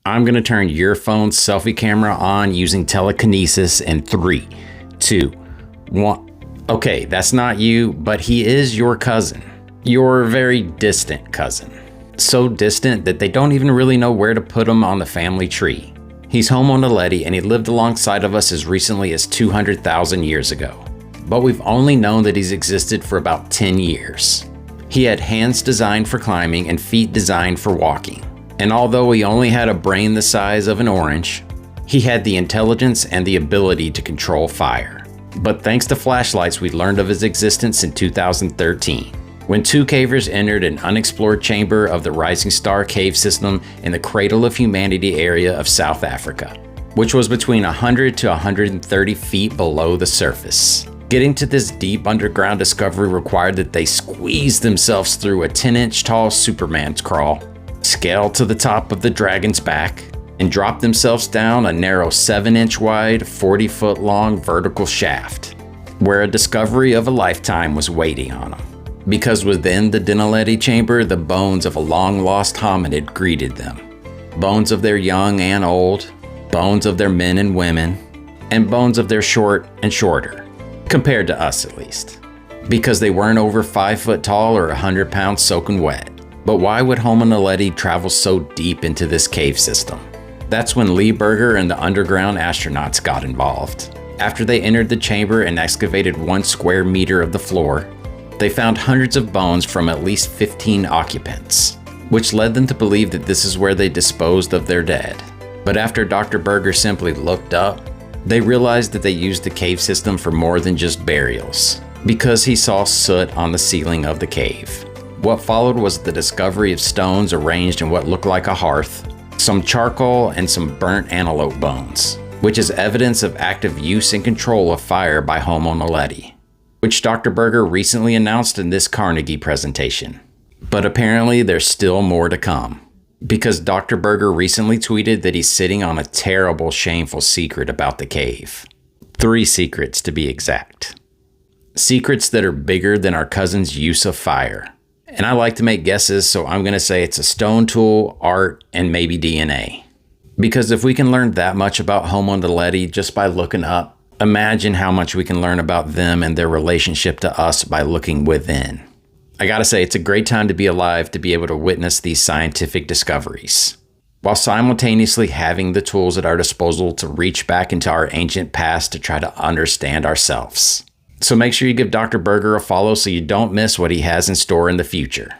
I'm going to turn your phone's selfie camera on using telekinesis in 3, 2, 1. Okay, that's not you, but he is your cousin. Your very distant cousin. So distant that they don't even really know where to put him on the family tree. He's Homo Naledi, and he lived alongside of us as recently as 200,000 years ago. But we've only known that he's existed for about 10 years. He had hands designed for climbing and feet designed for walking. And although he only had a brain the size of an orange, he had the intelligence and the ability to control fire. But thanks to flashlights, we learned of his existence in 2013, when 2 cavers entered an unexplored chamber of the Rising Star cave system in the Cradle of Humanity area of South Africa, which was between 100 to 130 feet below the surface. Getting to this deep underground discovery required that they squeeze themselves through a 10-inch tall Superman's crawl, scale to the top of the dragon's back, and drop themselves down a narrow 7-inch wide, 40-foot long vertical shaft, where a discovery of a lifetime was waiting on them. Because within the Naledi chamber, the bones of a long-lost hominid greeted them. Bones of their young and old, bones of their men and women, and bones of their short and shorter, compared to us at least. Because they weren't over 5 foot tall or 100 pounds soaking wet. But why would Homo Naledi travel so deep into this cave system? That's when Lee Berger and the underground astronauts got involved. After they entered the chamber and excavated 1 square meter of the floor, they found hundreds of bones from at least 15 occupants, which led them to believe that this is where they disposed of their dead. But after Dr. Berger simply looked up, they realized that they used the cave system for more than just burials, because he saw soot on the ceiling of the cave. What followed was the discovery of stones arranged in what looked like a hearth, some charcoal, and some burnt antelope bones, which is evidence of active use and control of fire by Homo Naledi, which Dr. Berger recently announced in this Carnegie presentation. But apparently there's still more to come, because Dr. Berger recently tweeted that he's sitting on a terrible, shameful secret about the cave. 3 secrets to be exact. Secrets that are bigger than our cousin's use of fire. And I like to make guesses, so I'm going to say it's a stone tool, art, and maybe DNA. Because if we can learn that much about Homo Naledi just by looking up, imagine how much we can learn about them and their relationship to us by looking within. I gotta say, it's a great time to be alive to be able to witness these scientific discoveries, while simultaneously having the tools at our disposal to reach back into our ancient past to try to understand ourselves. So make sure you give Dr. Berger a follow so you don't miss what he has in store in the future.